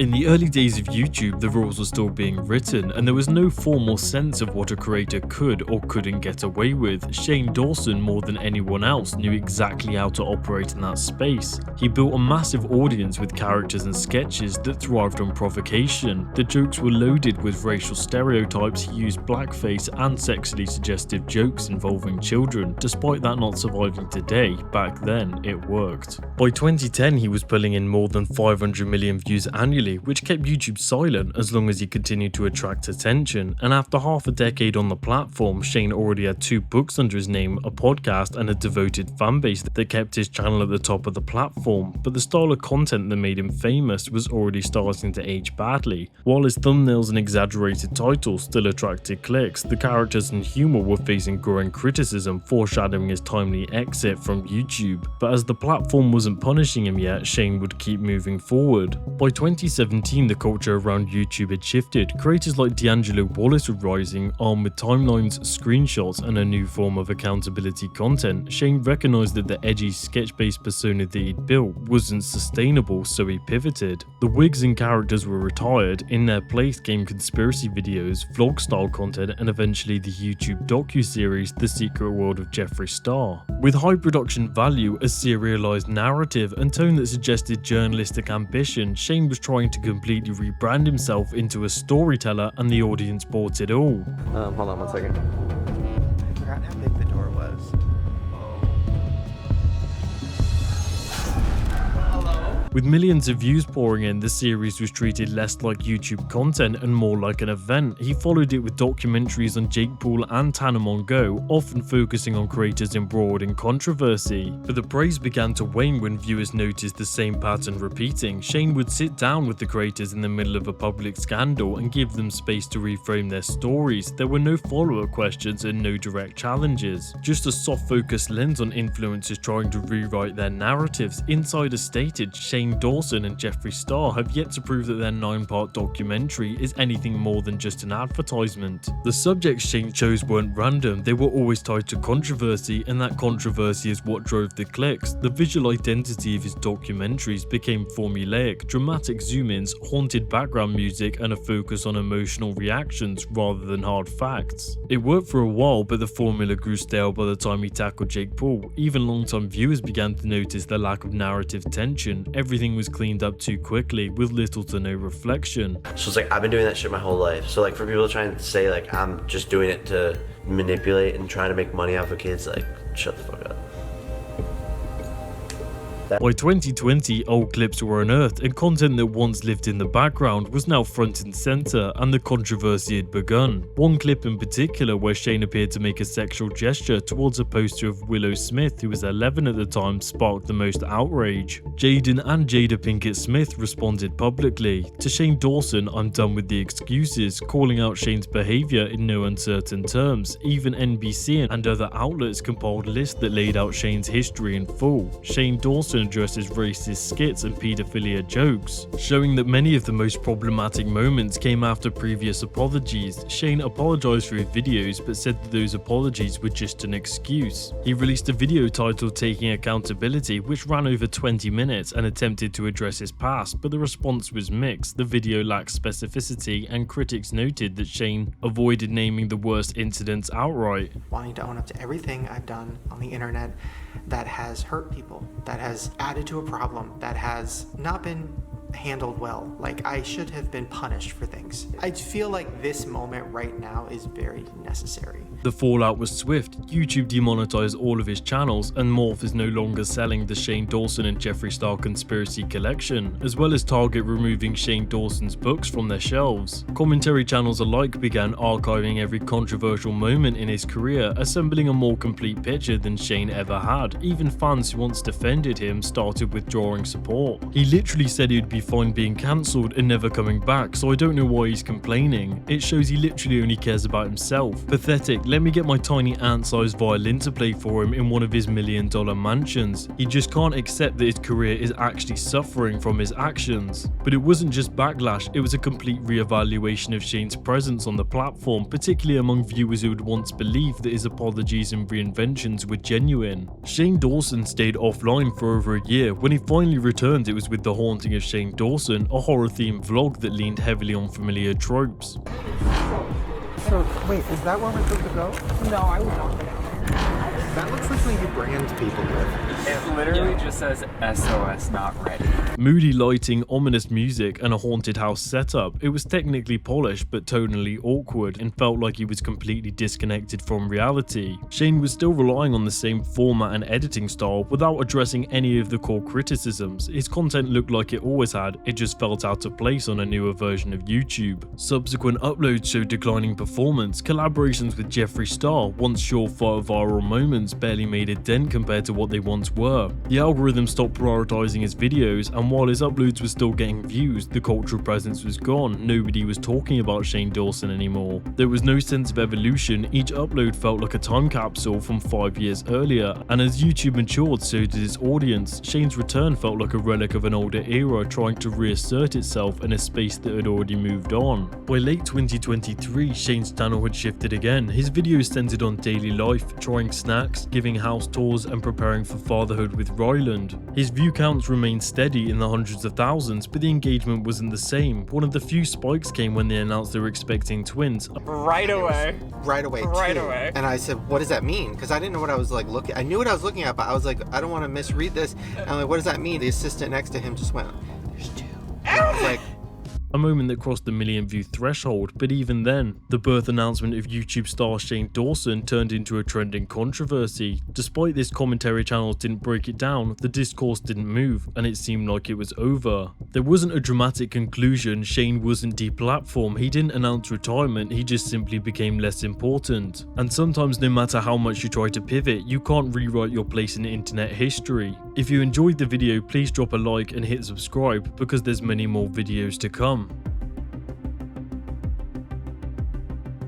In the early days of YouTube, the rules were still being written, and there was no formal sense of what a creator could or couldn't get away with. Shane Dawson, more than anyone else, knew exactly how to operate in that space. He built a massive audience with characters and sketches that thrived on provocation. The jokes were loaded with racial stereotypes, he used blackface and sexually suggestive jokes involving children. Despite that not surviving today, back then it worked. By 2010, he was pulling in more than 500 million views annually, which kept YouTube silent as long as he continued to attract attention. And after half a decade on the platform, Shane already had 2 books under his name, a podcast, and a devoted fanbase that kept his channel at the top of the platform. But the style of content that made him famous was already starting to age badly. While his thumbnails and exaggerated titles still attracted clicks, the characters and humor were facing growing criticism, foreshadowing his timely exit from YouTube. But as the platform wasn't punishing him yet, Shane would keep moving forward. By 2017, the culture around YouTube had shifted. Creators like D'Angelo Wallace were rising, armed with timelines, screenshots, and a new form of accountability content. Shane recognized that the edgy, sketch-based persona that he'd built wasn't sustainable, so he pivoted. The wigs and characters were retired. In their place came conspiracy videos, vlog-style content, and eventually the YouTube docu-series The Secret World of Jeffree Star. With high production value, a serialized narrative, and tone that suggested journalistic ambition, Shane was trying to completely rebrand himself into a storyteller, and the audience bought it all. Hold on one second. I forgot how big the door was. With millions of views pouring in, the series was treated less like YouTube content and more like an event. He followed it with documentaries on Jake Paul and Tanamon Go, often focusing on creators embroiled in controversy. But the praise began to wane when viewers noticed the same pattern repeating. Shane would sit down with the creators in the middle of a public scandal and give them space to reframe their stories. There were no follow-up questions and no direct challenges. Just a soft-focused lens on influencers trying to rewrite their narratives. Insider stated, Shane Dawson and Jeffree Star have yet to prove that their 9-part documentary is anything more than just an advertisement. The subjects Shane chose weren't random, they were always tied to controversy, and that controversy is what drove the clicks. The visual identity of his documentaries became formulaic, dramatic zoom-ins, haunted background music, and a focus on emotional reactions rather than hard facts. It worked for a while, but the formula grew stale by the time he tackled Jake Paul. Even long-time viewers began to notice the lack of narrative tension. Everything was cleaned up too quickly, with little to no reflection. So it's like, I've been doing that shit my whole life. So like, for people trying to say like, I'm just doing it to manipulate and trying to make money off of kids, like, shut the fuck up. By 2020, old clips were unearthed, and content that once lived in the background was now front and center, and the controversy had begun. One clip in particular, where Shane appeared to make a sexual gesture towards a poster of Willow Smith, who was 11 at the time, sparked the most outrage. Jaden and Jada Pinkett Smith responded publicly. To Shane Dawson, I'm done with the excuses, calling out Shane's behavior in no uncertain terms. Even NBC and other outlets compiled lists that laid out Shane's history in full. Shane Dawson addresses racist skits and paedophilia jokes, showing that many of the most problematic moments came after previous apologies. Shane apologized for his videos, but said that those apologies were just an excuse. He released a video titled Taking Accountability, which ran over 20 minutes and attempted to address his past, but the response was mixed. The video lacked specificity, and critics noted that Shane avoided naming the worst incidents outright. Wanting to own up to everything I've done on the internet that has hurt people, that has added to a problem, that has not been handled well. Like, I should have been punished for things. I feel like this moment right now is very necessary. The fallout was swift. YouTube demonetized all of his channels, and Morph is no longer selling the Shane Dawson and Jeffree Star conspiracy collection, as well as Target removing Shane Dawson's books from their shelves. Commentary channels alike began archiving every controversial moment in his career, assembling a more complete picture than Shane ever had. Even fans who once defended him started withdrawing support. He literally said he'd be fine being cancelled and never coming back, so I don't know why he's complaining. It shows he literally only cares about himself. Pathetic. Let me get my tiny ant-sized violin to play for him in one of his $1 million mansions. He just can't accept that his career is actually suffering from his actions. But it wasn't just backlash, it was a complete re-evaluation of Shane's presence on the platform, particularly among viewers who had once believed that his apologies and reinventions were genuine. Shane Dawson stayed offline for over a year. When he finally returned, it was with the haunting of Shane Shane Dawson, a horror-themed vlog that leaned heavily on familiar tropes. So, wait, is that where we're supposed to go? No, I would not go down there. That looks like something you brand people with. It literally just says SOS not ready. Moody lighting, ominous music, and a haunted house setup. It was technically polished but tonally awkward and felt like he was completely disconnected from reality. Shane was still relying on the same format and editing style without addressing any of the core criticisms. His content looked like it always had, it just felt out of place on a newer version of YouTube. Subsequent uploads showed declining performance. Collaborations with Jeffree Star, once surefire viral moments, barely made a dent compared to what they once were. The algorithm stopped prioritizing his videos, and while his uploads were still getting views, the cultural presence was gone. Nobody was talking about Shane Dawson anymore. There was no sense of evolution. Each upload felt like a time capsule from 5 years earlier, and as YouTube matured, so did its audience. Shane's return felt like a relic of an older era trying to reassert itself in a space that had already moved on. By late 2023, Shane's channel had shifted again. His videos centered on daily life, trying snacks, giving house tours, and preparing for fatherhood with Ryland. His view counts remained steady in the hundreds of thousands, but the engagement wasn't the same. One of the few spikes came when they announced they were expecting twins. Right away. Right away. And I said, what does that mean? Because I didn't know what I was like looking. I knew what I was looking at, but I was like, I don't want to misread this. And I'm like, what does that mean? The assistant next to him just went, there's two. And I was like, A moment that crossed the million view threshold, but even then, the birth announcement of YouTube star Shane Dawson turned into a trending controversy. Despite this, commentary channels didn't break it down, the discourse didn't move, and it seemed like it was over. There wasn't a dramatic conclusion. Shane wasn't deplatformed, he didn't announce retirement, he just simply became less important. And sometimes, no matter how much you try to pivot, you can't rewrite your place in internet history. If you enjoyed the video, please drop a like and hit subscribe, because there's many more videos to come.